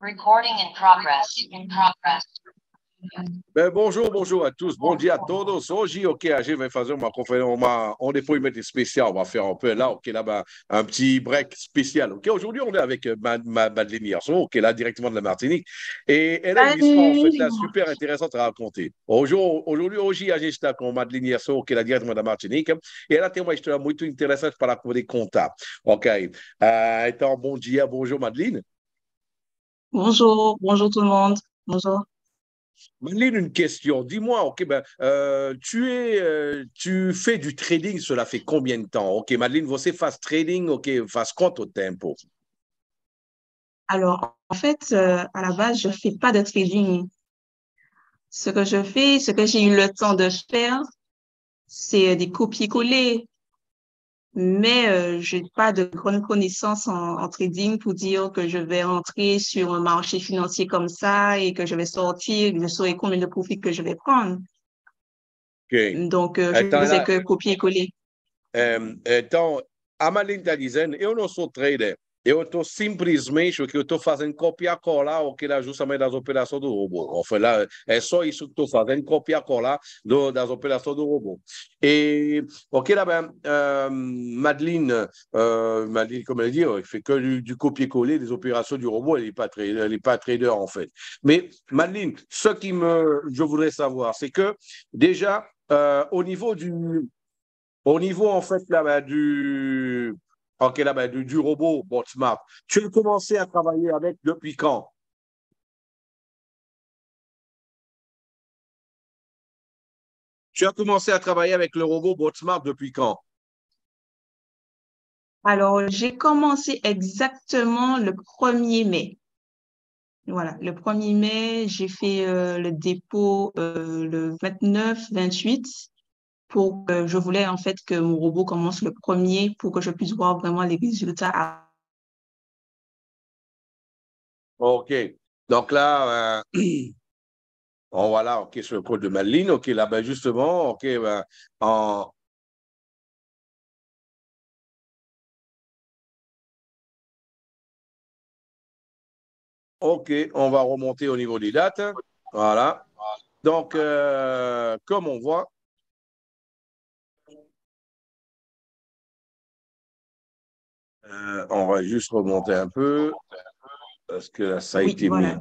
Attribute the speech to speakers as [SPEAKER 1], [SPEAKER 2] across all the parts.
[SPEAKER 1] Recording in progress. In progress.
[SPEAKER 2] Bonjour à tous, bom dia a todos. Hoje, ok, a gente vai fazer uma conferência, um depoimento especial. On va faire un peu là, ok, là-bas, un petit break spécial. Ok, aujourd'hui, on est avec Madeleine Hierson, ok, là, directement de la Martinique. Et elle a une histoire, en fait, là, super intéressante à raconter. Aujourd'hui, hoje, a gente está com Madeleine Hierson, ok, là, directement da Martinique. E ela tem uma história muito interessante para poder contar. Ok, então, bom dia, bonjour, Madeleine.
[SPEAKER 3] Bonjour, bonjour tout le monde. Bonjour.
[SPEAKER 2] Madeleine, une question. Dis-moi, ok, tu fais du trading, cela fait combien de temps? Ok, Madeleine, você faz trading, ok, faz quanto tempo?
[SPEAKER 3] Alors, en fait, à la base, je fais pas de trading. Ce que je fais, ce que j'ai eu le temps de faire, c'est des copier-coller. Mais j'ai pas de grandes connaissances en trading pour dire que je vais rentrer sur un marché financier comme ça et que je vais sortir, je saurai combien de profits que je vais prendre.
[SPEAKER 2] Ok.
[SPEAKER 3] Donc, je
[SPEAKER 2] Então,
[SPEAKER 3] faisais que copier-coller.
[SPEAKER 2] Então, a Madeleine está dizendo, eu não sou trader. Eu estou simplesmente, o que eu estou fazendo, copiar-colar o que é justamente das operações do robô. Foi lá, é só isso que estou fazendo, copiar-colar das operações do robô. E, ok, là, Madeleine, Madeleine, comme elle dit, il fait que du copier-coller des opérations du robot, elle n'est pas trader en fait. Mais Madeleine, ce qui je voudrais savoir, c'est que déjà, au niveau, en fait, là, ok, là, du robot BotSmart, tu as commencé à travailler avec depuis quand? Tu as commencé à travailler avec le robot BotSmart depuis quand?
[SPEAKER 3] Alors, j'ai commencé exactement le 1er mai. Voilà, le 1er mai, j'ai fait le dépôt le 29-28 pour que je voulais en fait que mon robot commence le 1er pour que je puisse voir vraiment les résultats.
[SPEAKER 2] OK. Donc là, on va là, OK, sur le code de Madeleine. OK, là, justement, OK, OK, on va remonter au niveau des dates. Voilà. Donc, comme on voit, on va juste remonter un peu parce que là, ça a été
[SPEAKER 3] voilà.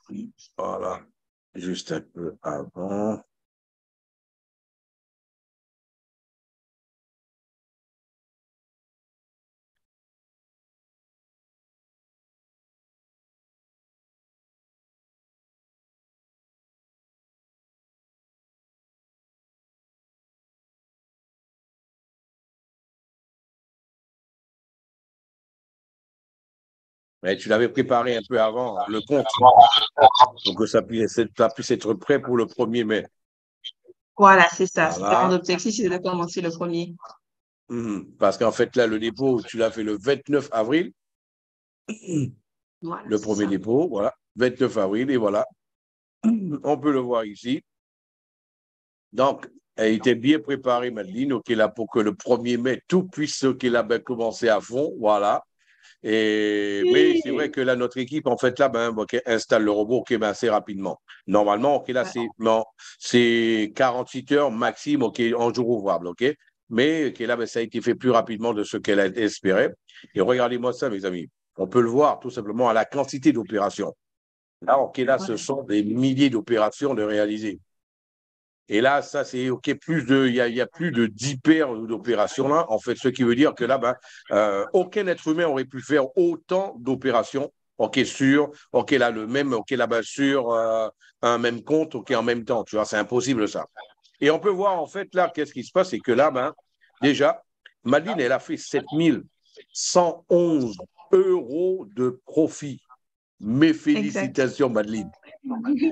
[SPEAKER 2] mis. Voilà. Juste un peu avant. Mais tu l'avais préparé un peu avant, le compte, pour que ça puisse être prêt pour le 1er mai.
[SPEAKER 3] Voilà, c'est ça.
[SPEAKER 2] Voilà.
[SPEAKER 3] Mon objectif, c'est de commencer le 1er.
[SPEAKER 2] Parce qu'en fait, là, le dépôt, tu l'as fait le 29 avril.
[SPEAKER 3] Voilà,
[SPEAKER 2] le premier dépôt, voilà. 29 avril, et voilà. On peut le voir ici. Donc, elle était bien préparée, Madeleine, OK, là, pour que le 1er mai, tout puisse commencer à fond, voilà. Mais c'est vrai que là, notre équipe, en fait, là, installe le robot assez rapidement. Normalement, OK, là, c'est 48 heures maximum, OK, en jour ouvrable, OK. Mais OK, là, ça a été fait plus rapidement de ce qu'elle a espéré. Et regardez-moi ça, mes amis. On peut le voir tout simplement à la quantité d'opérations. Là, OK, là, ce sont des milliers d'opérations de réaliser. Et là, ça, c'est OK, il y a plus de 10 paires d'opérations là, en fait, ce qui veut dire que là, aucun être humain aurait pu faire autant d'opérations, OK, là, le même, OK, là-bas, sur un même compte, OK, en même temps, tu vois, c'est impossible ça. Et on peut voir, en fait, là, qu'est-ce qui se passe, c'est que là, déjà, Madeleine, elle a fait 7111 € de profit. Mes félicitations, exact. Madeleine.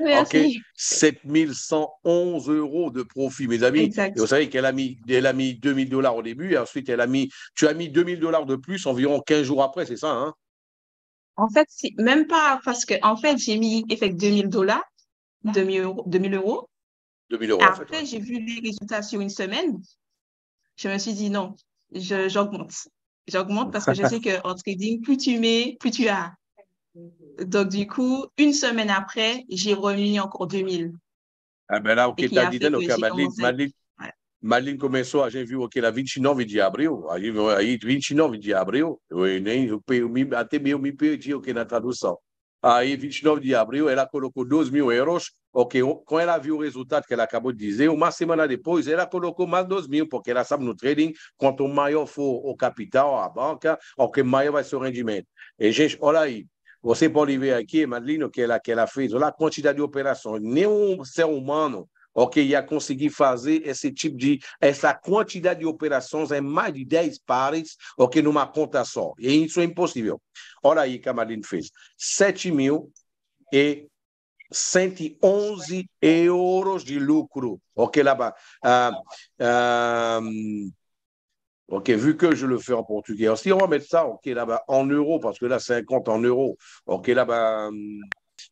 [SPEAKER 3] Merci.
[SPEAKER 2] OK, 7111 € de profit, mes amis.
[SPEAKER 3] Exact.
[SPEAKER 2] Et vous savez qu'elle a mis $2000 au début, et ensuite, tu as mis $2000 de plus environ 15 jours après, c'est ça, hein?
[SPEAKER 3] En fait, même pas, parce que, en fait, j'ai mis effect $2000, 2000 €.
[SPEAKER 2] 2000 €.
[SPEAKER 3] Après, en fait, j'ai vu les résultats sur une semaine. Je me suis dit non, j'augmente. J'augmente parce que je sais qu'en trading, plus tu mets, plus tu as. Donc, du coup, une semaine après, j'ai remis encore 2000.
[SPEAKER 2] Ah ben là,
[SPEAKER 3] Et
[SPEAKER 2] ok,
[SPEAKER 3] qui
[SPEAKER 2] t'as
[SPEAKER 3] a
[SPEAKER 2] dit,
[SPEAKER 3] fait
[SPEAKER 2] ok,
[SPEAKER 3] que j'ai
[SPEAKER 2] Madeline,
[SPEAKER 3] commencé.
[SPEAKER 2] Madeline,
[SPEAKER 3] Ouais.
[SPEAKER 2] Madeline começou, a gente viu ok, la 29 de abril, aí 29 de abril, até eu me perdi ok, na tradução. Aí, 29 de abril, ela colocou 2.000 euros, ok, quando ela viu o resultado que ela acabou de dizer, uma semana depois, ela colocou mais 2.000, porque ela sabe no trading, quanto maior for o capital, a banca, ok, maior vai ser o rendimento. E, gente, olha aí, você pode ver aqui, Madeline, o que ela fez, olha a quantidade de operações. Nenhum ser humano ok, ia conseguir fazer essa quantidade de operações em mais de 10 pares, ok, numa conta só. E isso é impossível. Olha aí que a Madeline fez. 7.111 euros de lucro. Ok, là-bas. Ok, vu que je le fais en portugais. Si on va mettre ça, ok, là-bas, en euros, parce que là, 50 en euros. Ok, là-bas,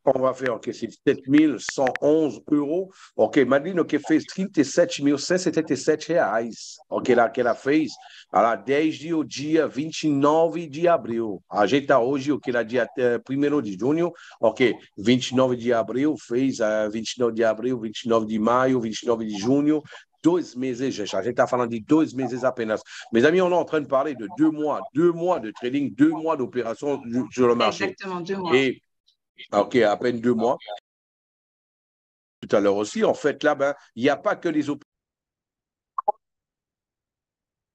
[SPEAKER 2] on va faire, ok, c'est 7.111 euros. Ok, Madeline, ok, fez 37.177 reais. Ok, lá que ela fez, ela, desde o dia 29 de abril. A gente está hoje, ok, lá dia 1º de junho, ok, 29 de abril, fez 29 de abril, 29 de maio, 29 de junho, 2 meses, gente. A gente está falando de 2 meses apenas. Mes amis, on est en train de parler de 2 mois de trading, 2 mois d'opération sur le marché.
[SPEAKER 3] Exactement, 2 mois.
[SPEAKER 2] Et, ok, à peine 2 mois. Tout à l'heure aussi, en fait, là, ben, il n'y a pas que les opérations.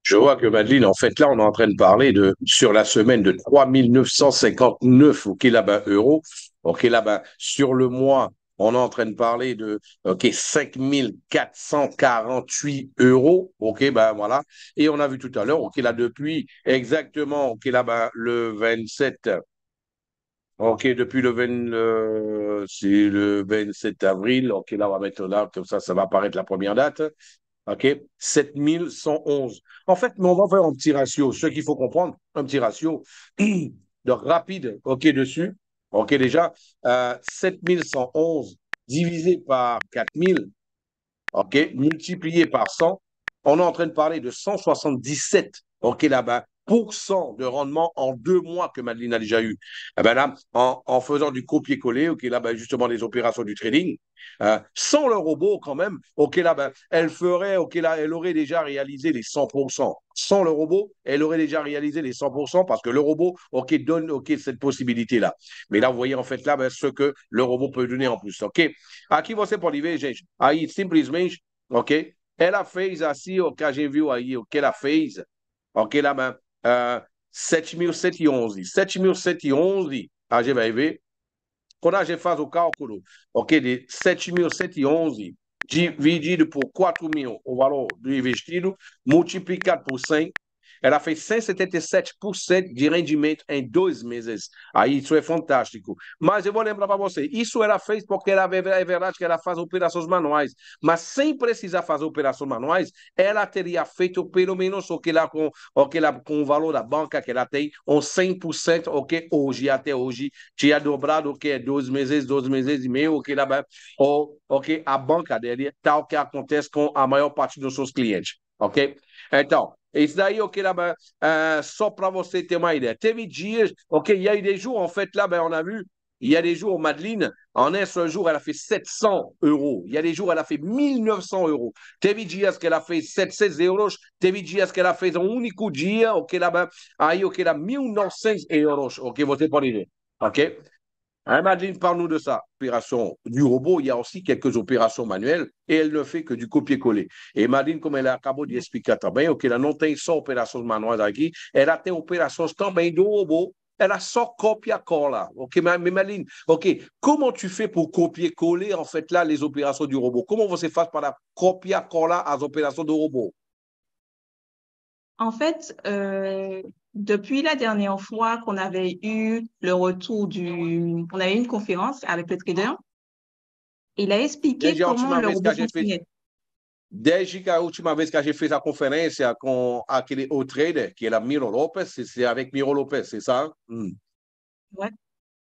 [SPEAKER 2] Je vois que Madeleine, en fait, là, on est en train de parler sur la semaine de 3 959 ok, là-bas, euros. Ok, là-bas, sur le mois, on est en train de parler de ok, 5 448 euros. Ok, ben voilà. Et on a vu tout à l'heure, ok, là, depuis exactement, ok, là-bas, le 27. Ok, depuis c'est le 27 avril. Ok, là, on va mettre là, comme ça va apparaître la première date. OK? 7.111. En fait, mais on va faire un petit ratio. Ce qu'il faut comprendre, un petit ratio. Donc, rapide, OK, dessus. OK, déjà, 7.111 divisé par 4.000, OK, multiplié par 100, on est en train de parler de 177, OK, là-bas, % de rendement en 2 mois que Madeleine a déjà eu. Eh ben là, en faisant du copier-coller, OK, là, ben, justement, les opérations du trading, sans le robot quand même, OK, là, ben, elle ferait, OK, là, elle aurait déjà réalisé les 100%. Sans le robot, elle aurait déjà réalisé les 100% parce que le robot, OK, donne, OK, cette possibilité-là. Mais là, vous voyez, en fait, là, ben, ce que le robot peut donner en plus, OK? Aqui você pode ver, gente, aí simplesmente, ok? Ela fez assim, o que a gente viu aí, o que ela fez, ok? Lá, uh, 7.111. 7.111, a gente vai ver. Quando a gente faz o cálculo, ok, de 7.111 dividido por 4.000, o valor do investido, multiplicado por 100, ela fez 177% de rendimento em 2 meses. Aí isso é fantástico. Mas eu vou lembrar para você, isso ela fez porque é verdade que ela faz operações manuais, mas sem precisar fazer operações manuais, ela teria feito pelo menos com o valor da banca que ela tem, uns 100%, o que hoje, até hoje, tinha dobrado o que é 2 meses, 2 meses e meio, o que a banca dele, tal que acontece com a maior parte dos seus clientes, ok? Então, isso daí, ok, là, ben, só para você ter uma ideia. Teve dias, ok, il y a eu des jours, en fait, là, ben, on a vu, il y a des jours, Madeleine, en un seul jour, elle a fait 700 euros. Il y a des jours, elle a fait 1.900 euros. Teve dias que ela fez 700 euros. Teve dias que ela fez um único dia, ok, là, ben, aí, ok, là, 1.900 euros, ok, você pode ver, ok? Hein, Madeleine, parle-nous de ça. Opération du robot, il y a aussi quelques opérations manuelles et elle ne fait que du copier-coller. E Madeleine, como ela acabou de explicar também, o que ela não tem só operações manuais aqui, ela tem operações também do robô. Ela só copia-cola. Ok, mais Madeleine, ok, comment tu fais pour copier-coller en fait là les opérations du robot? Comment você faz para copiar-colar as opérations do robô?
[SPEAKER 3] En fait, depuis la dernière fois qu'on avait eu le retour on avait eu une conférence avec le trader, il a expliqué
[SPEAKER 2] Desde a
[SPEAKER 3] comment
[SPEAKER 2] última
[SPEAKER 3] le
[SPEAKER 2] vez que
[SPEAKER 3] robot
[SPEAKER 2] a gente fez,
[SPEAKER 3] fonctionnait.
[SPEAKER 2] desde a última vez que a gente fez a conferência com aquele o trader, que era Miro Lopes, c'est avec Miro Lopes, c'est ça?
[SPEAKER 3] Ouais.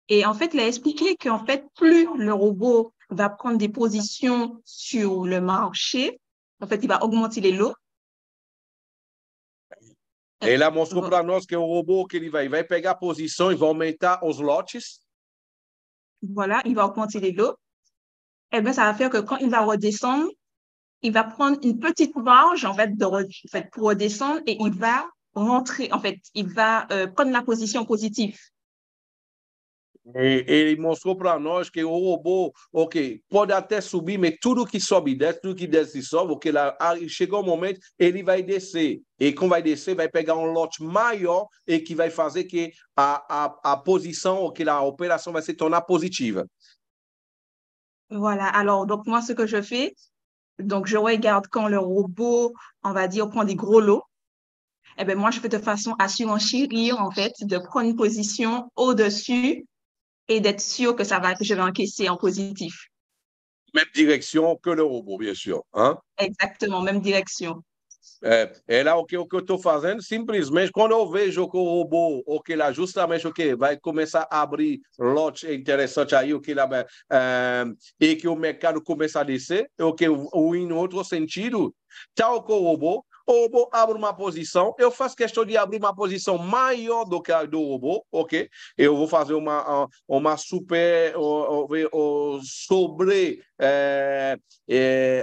[SPEAKER 3] Et en fait, il a expliqué qu'en fait, plus le robot va prendre des positions sur le marché, en fait, il va augmenter les lots.
[SPEAKER 2] Ele mostrou para nós que é um robô que ele vai pegar posições, vai aumentar os lotes.
[SPEAKER 3] voilà, il va augmenter l'eau. Eh bien, ça va faire que quand il va redescendre, il va prendre une petite marge, en fait, pour redescendre et il va rentrer, en fait, il va prendre la position positive.
[SPEAKER 2] E ele mostrou para nós que o robô, ok, pode até subir, mas tudo que sobe e desce, tudo que desce e sobe, ok, lá, chegou um momento, ele vai descer. E quando vai descer, vai pegar um lote maior e que vai fazer que a posição, ok, a operação vai se tornar positiva.
[SPEAKER 3] Voilà. Alors, donc, moi, ce que je fais, donc, je regarde quand le robot, on va dire, prend des gros lots. Eh bien, moi, je fais de façon à surenchérir, en fait, de prendre une position au-dessus et d'être sûr que que je vais encaisser en positif.
[SPEAKER 2] Même direction que le robô, bien sûr. Hein?
[SPEAKER 3] Exactement, même direction.
[SPEAKER 2] É lá o que eu estou fazendo, simplesmente quando eu vejo que o robô, o que lá justamente o que vai começar a abrir lote interessante aí, o que lá e que o mercado começa a descer, o que o em outro sentido, tal que o robô abre uma posição, eu faço questão de abrir uma posição maior do que a do robô, ok? Eu vou fazer uma super sobre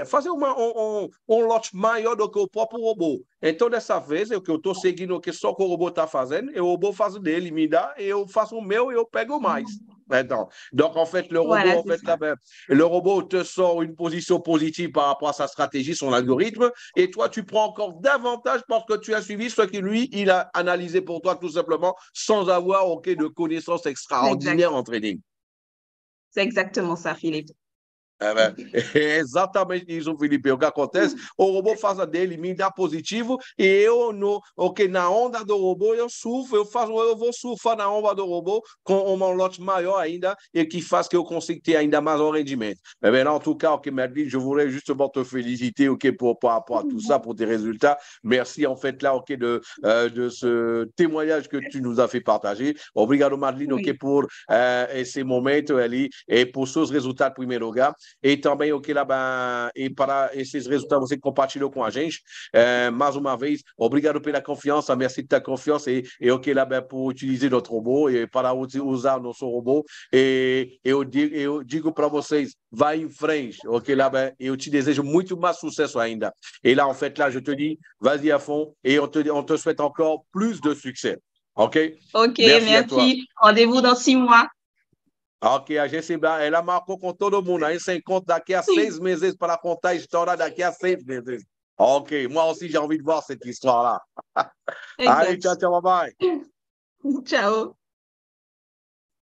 [SPEAKER 2] fazer um lote maior do que o próprio robô. Então, dessa vez, o que eu estou seguindo o que só que o robô está fazendo, e o robô faz o dele, me dá, eu faço o meu e eu pego mais. Donc, en fait, le robot,
[SPEAKER 3] Voilà,
[SPEAKER 2] en fait, là, le robot te sort une position positive par rapport à sa stratégie, son algorithme, et toi, tu prends encore davantage parce que tu as suivi ce que lui, il a analysé pour toi tout simplement sans avoir de connaissances extraordinaires en trading.
[SPEAKER 3] C'est exactement ça, Philippe.
[SPEAKER 2] É exatamente isso, Felipe. O que acontece? O robô faz a dele, me dá positivo, e eu, na onda do robô, eu surfo, eu vou surfar na onda do robô com um lote maior ainda, e que faz que eu consiga ter ainda mais um rendimento. Mais bien, en tout cas, ok, Madeleine, je voudrais justement te féliciter, ok, par rapport à tout ça, pour tes résultats. Merci, en fait, là, ok, de ce témoignage que tu nous as fait partager. Obrigado, Madeleine, ok, pour esse momento ali, e por seus resultados, em primeiro lugar. E também o que lá e para esses resultados você compartilhou com a gente. Mais uma vez, obrigado pela confiança, merci de ta confiance e o que lá por utilizar notre robô e para usar nosso robô. E eu digo para vocês, vai em frente, ok lá eu te desejo muito mais sucesso ainda. Et là, en fait, là, je te dis, vas-y à fond et on te souhaite encore plus de succès. Ok?
[SPEAKER 3] Ok,
[SPEAKER 2] Merci à toi.
[SPEAKER 3] Rendez-vous dans 6 mois.
[SPEAKER 2] Ok, a gente, ela marcou com todo mundo. A gente se encontra daqui a 6 meses para contar a história daqui a 6 meses. Ok, moi aussi j'ai envie de voir cette histoire-là. Allez, ciao, ciao, bye bye.
[SPEAKER 3] Ciao.